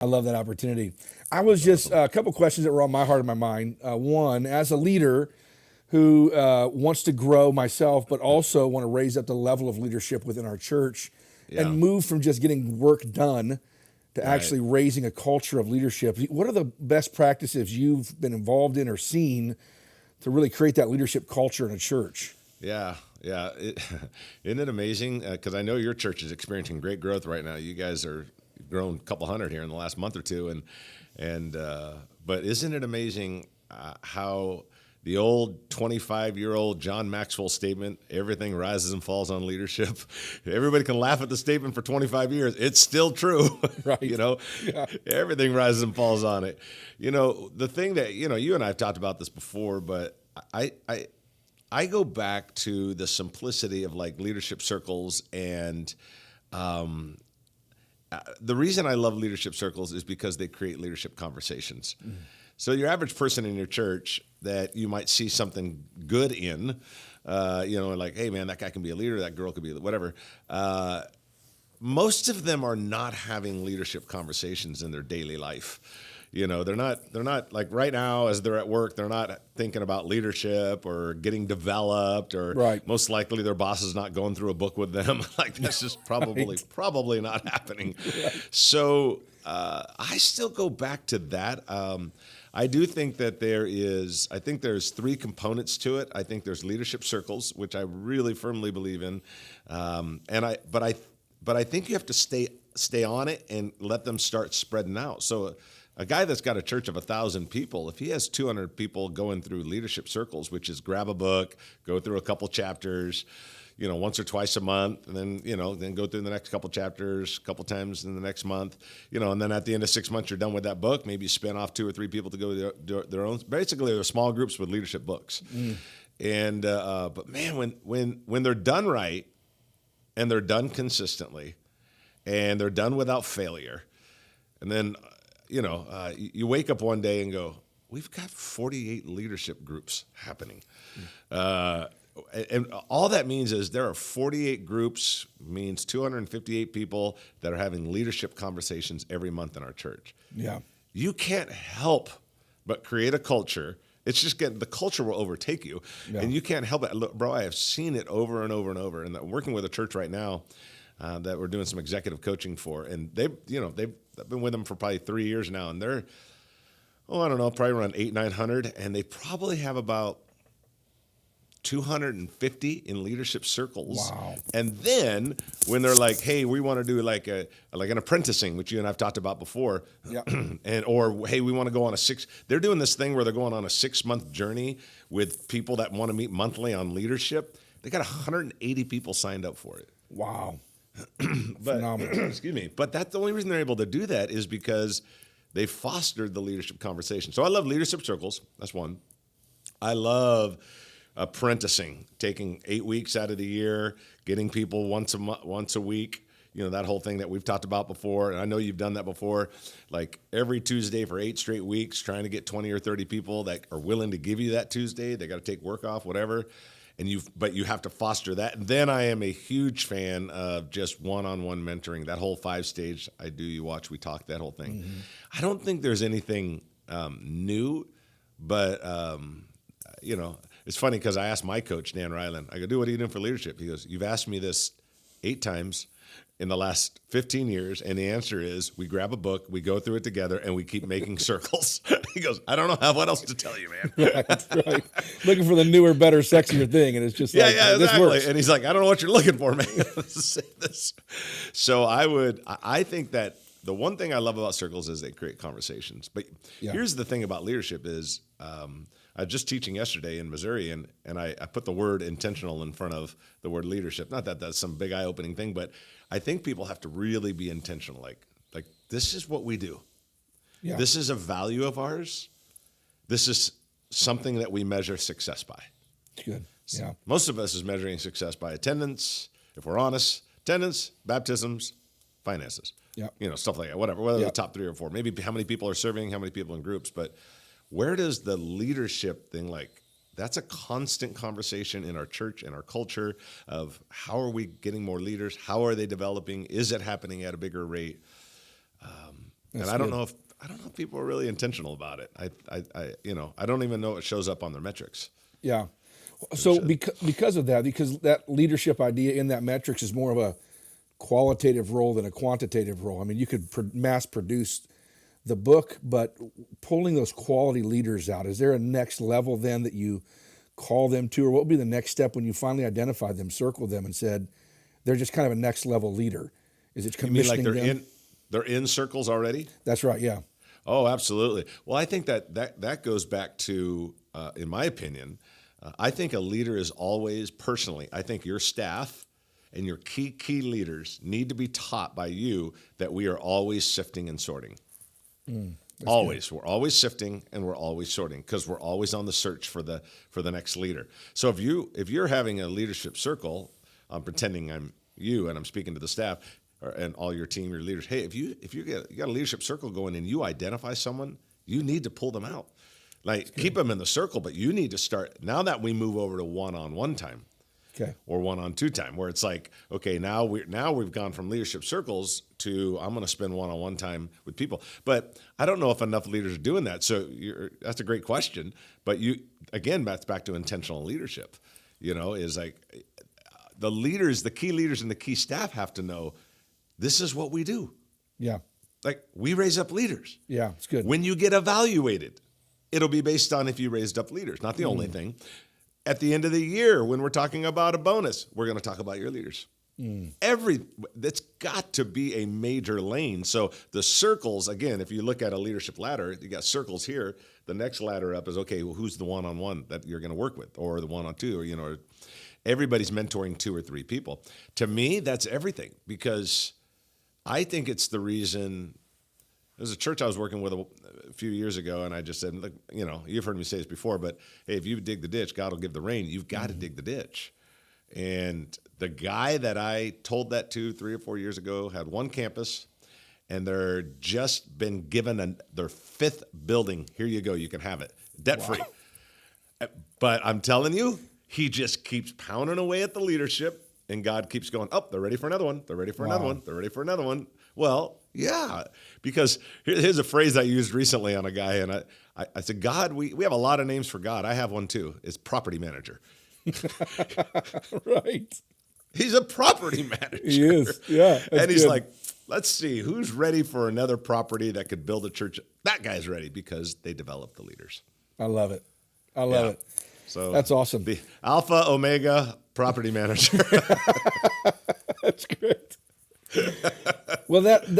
I love that opportunity. I was just a couple questions that were on my heart and my mind. One, as a leader who wants to grow myself, but also want to raise up the level of leadership within our church Yeah. and move from just getting work done to Right. actually raising a culture of leadership. What are the best practices you've been involved in or seen to really create that leadership culture in a church? Yeah, yeah. Isn't it amazing? Because I know your church is experiencing great growth right now. You guys are grown a couple hundred here in the last month or two, and but isn't it amazing how the old 25-year-old John Maxwell statement, everything rises and falls on leadership. Everybody can laugh at the statement for 25 years. It's still true. Right. You know, Yeah. everything rises and falls on it. You know, the thing that, you and I have talked about this before, but I go back to the simplicity of like leadership circles, and the reason I love leadership circles is because they create leadership conversations. So your average person in your church that you might see something good in, like, hey man, that guy can be a leader, that girl could be whatever. Most of them are not having leadership conversations in their daily life. They're not like right now as they're at work, they're not thinking about leadership or getting developed, or Right. most likely their boss is not going through a book with them. Like this is probably not happening. Right. So I still go back to that. I do think that I think there's three components to it. I think there's leadership circles, which I really firmly believe in. But I think you have to stay on it and let them start spreading out. So a guy that's got a church of 1,000 people, if he has 200 people going through leadership circles, which is grab a book, go through a couple chapters, once or twice a month, and then go through the next couple chapters, a couple times in the next month, and then at the end of 6 months, you're done with that book. Maybe you spin off 2 or 3 people to go their own. Basically, they're small groups with leadership books. And but man, when they're done right, and they're done consistently, and they're done without failure, and then you wake up one day and go, we've got 48 leadership groups happening. And all that means is there are 48 groups, means 258 people that are having leadership conversations every month in our church. Yeah. You can't help but create a culture. It's just the culture will overtake you, Yeah. and you can't help it. Look, bro, I have seen it over and over and over. And I'm working with a church right now that we're doing some executive coaching for, and they've been with them for probably 3 years now, and they're, I don't know, probably around 800-900, and they probably have about 250 in leadership circles. Wow. And then when they're like, hey, we want to do like an apprenticing, which you and I've talked about before. Yeah. or hey, we want to go on they're doing this thing where they're going on a 6-month journey with people that want to meet monthly on leadership. They got 180 people signed up for it. Wow. But, Phenomenal. excuse me. But that's the only reason they're able to do that is because they fostered the leadership conversation. So I love leadership circles. That's one. I love apprenticing, taking 8 weeks out of the year, getting people once a week, that whole thing that we've talked about before. And I know you've done that before, like every Tuesday for 8 straight weeks, trying to get 20 or 30 people that are willing to give you that Tuesday. They got to take work off, whatever. But you have to foster that. And then I am a huge fan of just one-on-one mentoring, that whole 5-stage, I do, you watch, we talk, that whole thing. Mm-hmm. I don't think there's anything new, but, it's funny because I asked my coach, Dan Ryland, I go, dude, what are you doing for leadership? He goes, you've asked me this 8 times in the last 15 years, and the answer is we grab a book, we go through it together, and we keep making circles. He goes, I don't know what else to tell you, man. Right. Looking for the newer, better, sexier thing, and it's just yeah, like, this exactly. works. And he's like, I don't know what you're looking for, man. Say this. So I think that the one thing I love about circles is they create conversations. But here's the thing about leadership is I was just teaching yesterday in Missouri, and I put the word intentional in front of the word leadership. Not that that's some big eye-opening thing, but I think people have to really be intentional. Like this is what we do. Yeah. This is a value of ours. This is something that we measure success by. Good. Yeah. Most of us is measuring success by attendance, if we're honest, attendance, baptisms, finances. Yeah. Stuff like that, whatever, whether the top 3 or 4. Maybe how many people are serving, how many people in groups, but where does the leadership thing, that's a constant conversation in our church and our culture of how are we getting more leaders? How are they developing? Is it happening at a bigger rate? And I don't know if people are really intentional about it. I don't even know it shows up on their metrics. Yeah. So because of that, because that leadership idea in that metrics is more of a qualitative role than a quantitative role. I mean, you could mass produce the book, but pulling those quality leaders out, is there a next level then that you call them to, or what would be the next step when you finally identified them, circled them, and said they're just kind of a next level leader? Is it commissioning them? They're in circles already? That's right. Yeah. Oh, absolutely. Well, I think that goes back to, in my opinion, I think a leader is always, personally, I think your staff and your key leaders need to be taught by you that we are always sifting and sorting. Always. Good. We're always sifting and we're always sorting because we're always on the search for the next leader. So if you're having a leadership circle, I'm pretending I'm you and I'm speaking to the staff and all your team, your leaders. Hey, if you got a leadership circle going and you identify someone, you need to pull them out. Like keep them in the circle, but you need to start now that we move over to one-on-one time. Okay. Or one-on-two time, where it's like, okay, now we've gone from leadership circles to I'm going to spend one-on-one time with people. But I don't know if enough leaders are doing that. So that's a great question. But that's back to intentional leadership. Is like the key leaders and the key staff have to know this is what we do. Yeah. Like we raise up leaders. Yeah, it's good. When you get evaluated, it'll be based on if you raised up leaders, not the only thing. At the end of the year, when we're talking about a bonus, we're going to talk about your leaders. That's got to be a major lane. So the circles, again, if you look at a leadership ladder, you got circles here. The next ladder up is, okay, well, who's the one-on-one that you're going to work with, or the one-on-two, or everybody's mentoring 2 or 3 people. To me, that's everything, because I think it's the reason. There's a church I was working with a few years ago, and I just said, look, you've heard me say this before, but hey, if you dig the ditch, God will give the rain. You've got to dig the ditch. And the guy that I told that to 3 or 4 years ago had one campus, and they're just been given their 5th building. Here you go. You can have it. Debt-free. Wow. But I'm telling you, he just keeps pounding away at the leadership, and God keeps going, they're ready for another one. They're ready for another one. They're ready for another one. Well, yeah, because here's a phrase I used recently on a guy, and I said, God, we have a lot of names for God. I have one too. It's property manager. Right. He's a property manager. He is, yeah. And he's like, let's see, who's ready for another property that could build a church? That guy's ready because they developed the leaders. I love it. I love it. So that's awesome. The Alpha Omega property manager. That's great. Well, that